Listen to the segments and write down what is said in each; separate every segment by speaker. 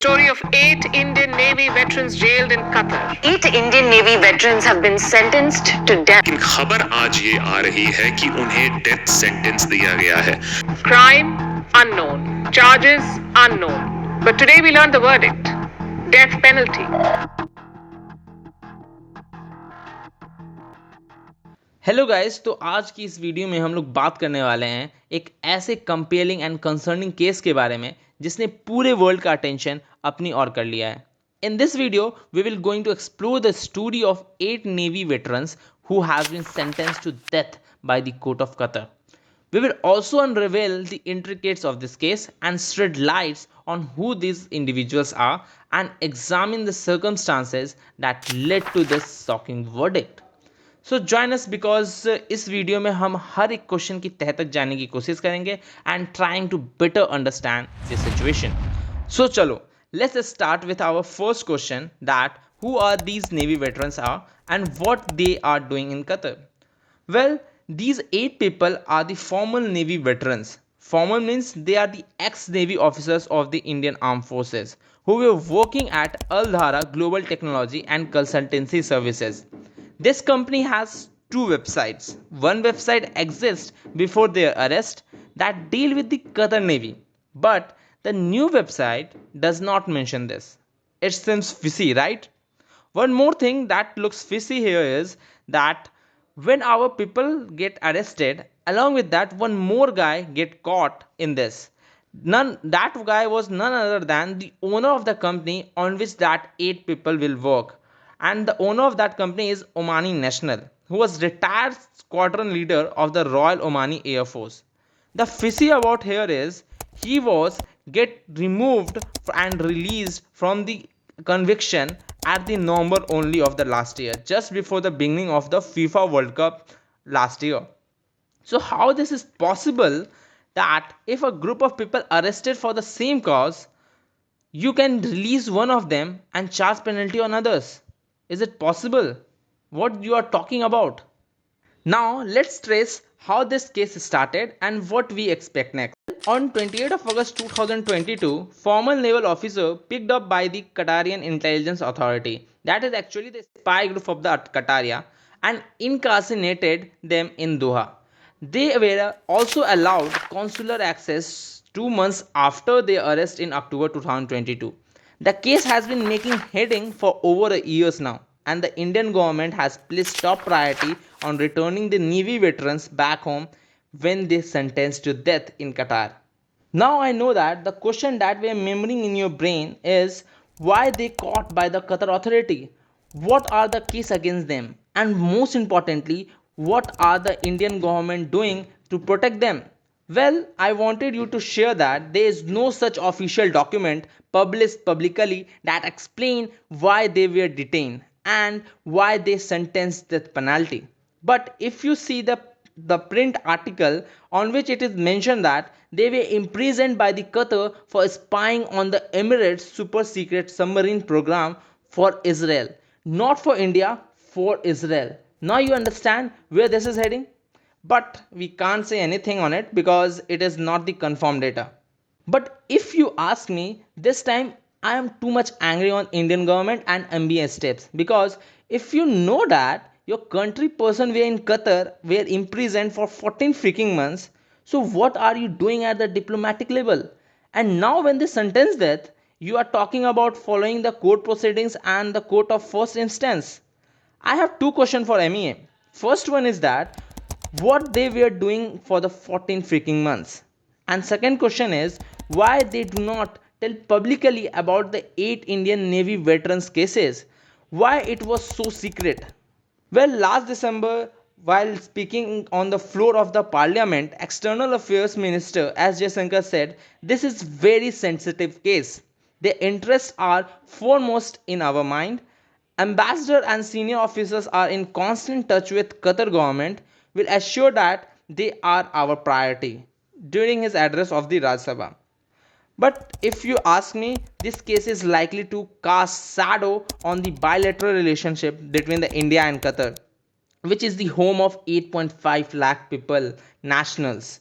Speaker 1: Story of 8 Indian Navy veterans jailed in Qatar.
Speaker 2: 8 Indian Navy veterans have been sentenced to death.
Speaker 3: लेकिन खबर आज ये आ रही है कि उन्हें डेथ सेंटेंस दिया गया है.
Speaker 1: Crime unknown. Charges unknown. But today we learned the verdict. Death penalty.
Speaker 4: Hello guys, तो आज की इस वीडियो में हम लोग बात करने वाले हैं एक ऐसे कंपेलिंग एंड कंसर्निंग केस के बारे में जिसने पूरे वर्ल्ड का अटेंशन अपनी ओर कर लिया है. In this video we will going to explore the story of 8 navy veterans who have been sentenced to death by the court of Qatar. We will also unravel the intricacies of this case and shed lights on who these individuals are and examine the circumstances that led to this shocking verdict. So join us because इस video में हम हर एक question की तह तक जाने की कोशिश करेंगे and trying to better understand this situation. So चलो let's start with our first question that who are these navy veterans are and what they are doing in Qatar. Well, these 8 people are the former Navy veterans. Former means they are the ex-Navy officers of the Indian Armed Forces who were working at Al-Dhara Global Technology and Consultancy Services. This company has 2 websites. One website exists before their arrest that deal with the Qatar Navy, but the new website does not mention this. It seems fishy, right? One more thing that looks fishy here is that when our people get arrested, along with that one more guy get caught in this. That guy was none other than the owner of the company on which that 8 people will work. And the owner of that company is Omani national, who was retired squadron leader of the Royal Omani Air Force. The fishy about here is he was get removed and released from the conviction at the November only of the last year, just before the beginning of the FIFA World Cup last year. So how this is possible that if a group of people arrested for the same cause, you can release one of them and charge penalty on others? Is it possible? What you are talking about? Now let's trace how this case started and what we expect next. On 28th of August 2022, former naval officer picked up by the Qatarian Intelligence Authority, that is actually the spy group of the Qataria, and incarcerated them in Doha. They were also allowed consular access 2 months after their arrest in October 2022. The case has been making heading for over a years now, and the Indian government has placed top priority on returning the Navy veterans back home when they sentenced to death in Qatar. Now I know that the question that we are remembering in your brain is why they caught by the Qatar authority, what are the case against them, and most importantly, what are the Indian government doing to protect them. Well, I wanted you to share that there is no such official document published publicly that explain why they were detained and why they sentenced death penalty. But if you see the print article on which it is mentioned that they were imprisoned by the Qatar for spying on the Emirates super secret submarine program for Israel, not for India, for Israel. Now you understand where this is heading? But we can't say anything on it because it is not the confirmed data. But if you ask me, this time I am too much angry on Indian government and MBS steps, because if you know that your country person were in Qatar were imprisoned for 14 freaking months, so what are you doing at the diplomatic level? And now when they sentence death, you are talking about following the court proceedings and the court of first instance. I have 2 questions for MEA. First one is that what they were doing for the 14 freaking months, and second question is why they do not tell publicly about the 8 Indian Navy veterans cases, why it was so secret. Well, last December, while speaking on the floor of the parliament, external affairs minister S Jaishankar said this is very sensitive case, their interests are foremost in our mind. Ambassador and senior officers are in constant touch with Qatar government, will assure that they are our priority during his address of the Rajya Sabha. But if you ask me, this case is likely to cast shadow on the bilateral relationship between the India and Qatar, which is the home of 8.5 lakh people, nationals.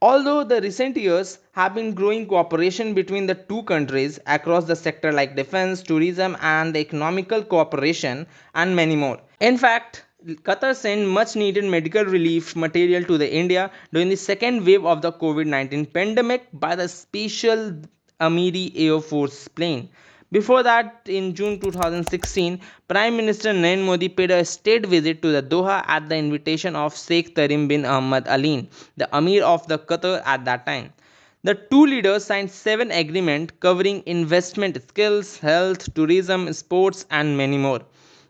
Speaker 4: Although the recent years have been growing cooperation between the two countries across the sector like defense, tourism, and economical cooperation, and many more. In fact, Qatar sent much needed medical relief material to the India during the second wave of the COVID-19 pandemic by the special Amiri Air Force plane. Before that, in June 2016, Prime Minister Narendra Modi paid a state visit to the Doha at the invitation of Sheikh Tarim bin Ahmad Al Thani, the Amir of the Qatar at that time. The two leaders signed 7 agreements covering investment skills, health, tourism, sports, and many more.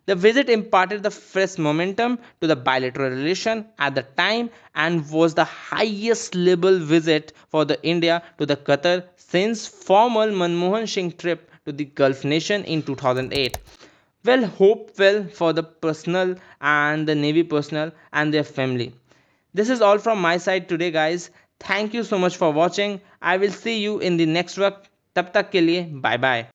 Speaker 4: The visit imparted the fresh momentum to the bilateral relation at the time and was the highest level visit for the India to the Qatar since formal Manmohan Singh trip to the Gulf nation in 2008. Well, hope well for the personnel and the Navy personnel and their family. This is all from my side today, guys. Thank you so much for watching. I will see you in the next work. तब तक के लिए bye bye.